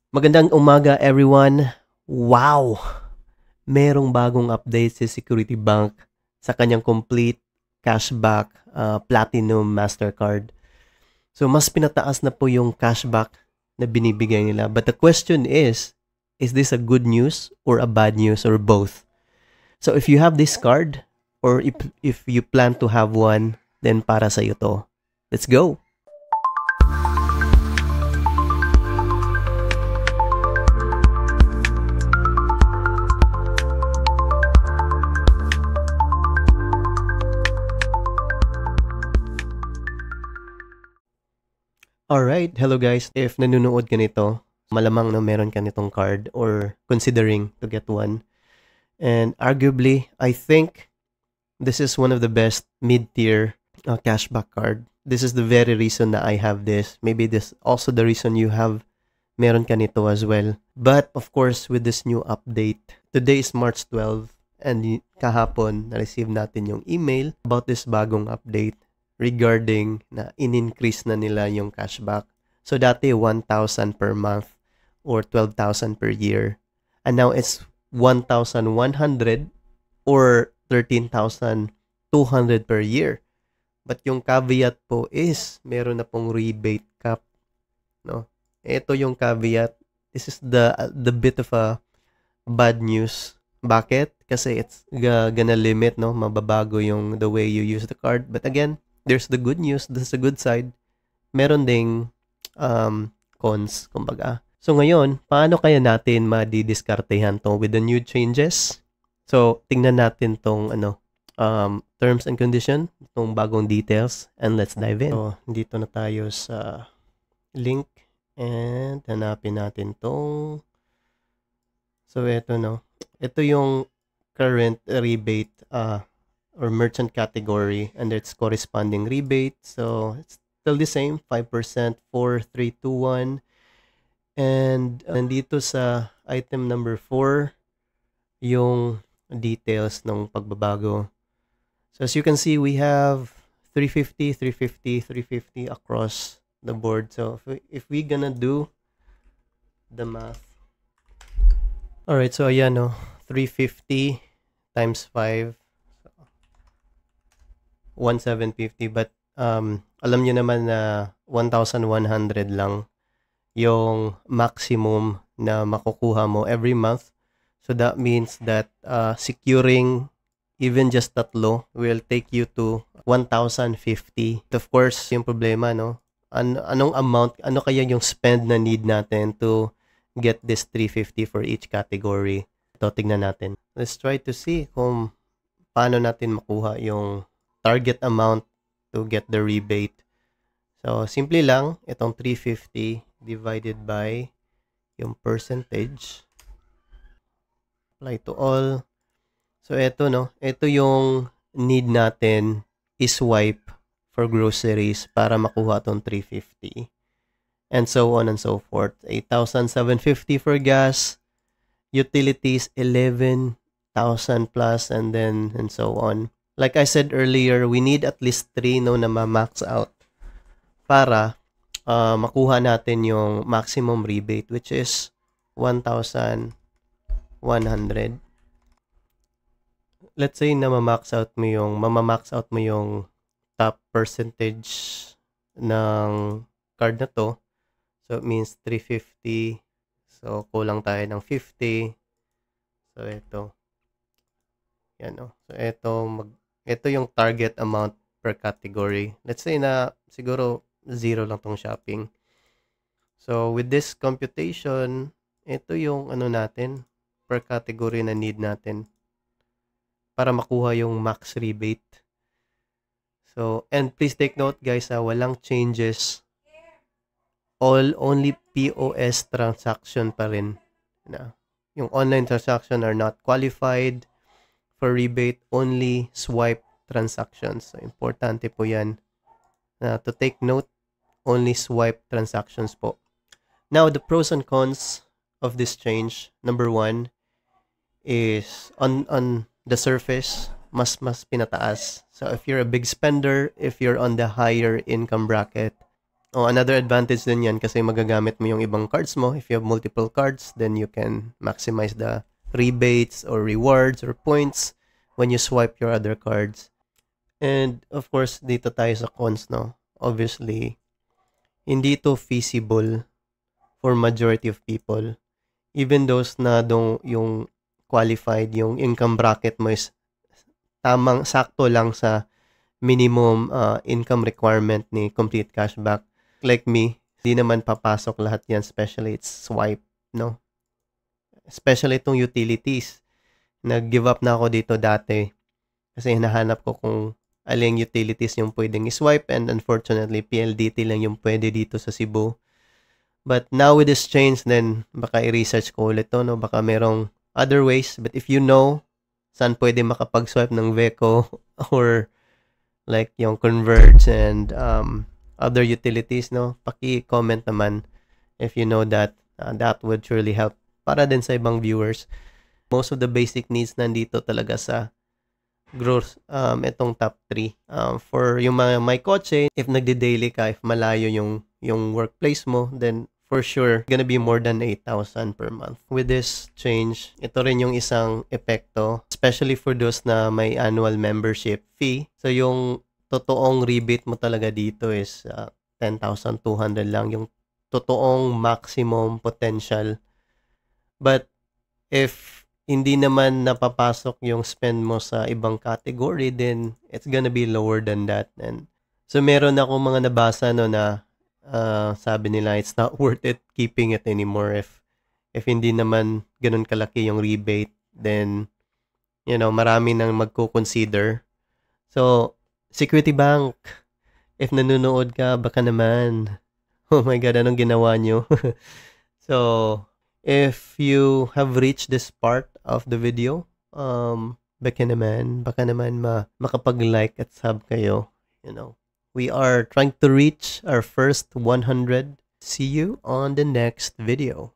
Magandang umaga everyone. Wow! Merong bagong update si Security Bank sa kanyang complete cashback Platinum Mastercard. So mas pinataas na po yung cashback na binibigay nila. But the question is this a good news or a bad news or both? So if you have this card or if you plan to have one, then para sa iyo to. Let's go! Alright, hello guys. If nanonood ka nito, malamang na meron ka nitong card or considering to get one. And arguably, I think this is one of the best mid-tier cashback card. This is the very reason that I have this. Maybe this also the reason you have meron ka nito as well. But of course, with this new update, today is March 12 and kahapon na-receive natin yung email about this bagong update regarding na in-increase na nila yung cashback. So dati 1,000 per month or 12,000 per year. And now it's 1,100 or 13,200 per year. But yung caveat po is meron na pong rebate cap, no? Ito yung caveat. This is the bit of a bad news. Bakit? Kasi it's gonna limit, no? Mababago yung the way you use the card. But again, there's the good news, there's the good side. Meron ding cons, kumbaga. So ngayon, paano kaya natin madidiskartehan to with the new changes? So, tingnan natin tong terms and condition, tong bagong details, and let's dive in. So, dito na tayo sa link and hanapin natin tong. So, ito no. Ito yung current rebate or merchant category and its corresponding rebate. So it's still the same, 5%, 4, 3, 2, 1. And nandito sa item number 4, yung details ng pagbabago. So as you can see, we have 350, 350, 350 across the board. So if we gonna do the math. Alright, so ayan no, 350 times 5. 1,750 but alam niyo naman na 1,100 lang yung maximum na makukuha mo every month. So that means that securing even just tatlo will take you to 1,050. Of course, yung problema, no? Anong amount, ano kaya yung spend na need natin to get this 350 for each category? Ito, tignan natin. Let's try to see kung paano natin makuha yung target amount to get the rebate. So, simple lang, itong 350 divided by yung percentage. Apply to all. So, ito, no? Ito yung need natin i-swipe for groceries para makuha itong 350. And so on and so forth. 8,750 for gas. Utilities, 11,000 plus and then and so on. Like I said earlier, we need at least 3 no na ma-max out para makuha natin yung maximum rebate which is 1,100. Let's say na ma-max out mo yung top percentage ng card na to. So it means 350. So kulang tayo ng 50. So ito. Yan no. So ito yung target amount per category. Let's say na siguro 0 lang tong shopping. So with this computation, ito yung natin per category na need natin para makuha yung max rebate. So and please take note guys, walang changes. Only POS transaction pa rin. Yung online transaction are not qualified for rebate, only swipe transactions. So, importante po yan. To take note, only swipe transactions po. Now, the pros and cons of this change. Number 1 is on the surface, mas pinataas. So, if you're a big spender, if you're on the higher income bracket, Another advantage din yan kasi magagamit mo yung ibang cards mo. If you have multiple cards, then you can maximize the rebates or rewards or points when you swipe your other cards. And of course, dito tayo sa cons, no? Obviously, hindi to feasible for majority of people. Even those na yung qualified, yung income bracket mo is tamang sakto lang sa minimum income requirement ni Complete Cashback. Like me, di naman papasok lahat yan, especially it's swipe, no? Especially itong utilities. Nag-give up na ako dito dati kasi hinahanap ko kung aling utilities yung pwedeng i-swipe, and unfortunately, PLDT lang yung pwede dito sa Cebu. But now with this change, then baka i-research ko ulit to, no? Baka merong other ways. But if you know saan pwede makapag-swipe ng Veco or like yung Converge and other utilities, no? Paki-comment naman if you know that. That would surely help para din sa ibang viewers. Most of the basic needs nandito talaga sa growth, itong top 3. For yung mga may kotse, if nagde-daily ka, if malayo yung workplace mo, then for sure, gonna be more than 8,000 per month. With this change, ito rin yung isang epekto, especially for those na may annual membership fee. So yung totoong rebate mo talaga dito is 10,200 lang, yung totoong maximum potential. But if hindi naman napapasok yung spend mo sa ibang category, then it's gonna be lower than that. And so meron ako mga nabasa no na sabi nila it's not worth it keeping it anymore if hindi naman ganun kalaki yung rebate, then marami nang magko-consider. So Security Bank, if nanonood ka, baka naman. Oh my God, anong ginawa nyo? So if you have reached this part of the video, baka naman makapag-like at sub kayo. We are trying to reach our first 100. See you on the next video.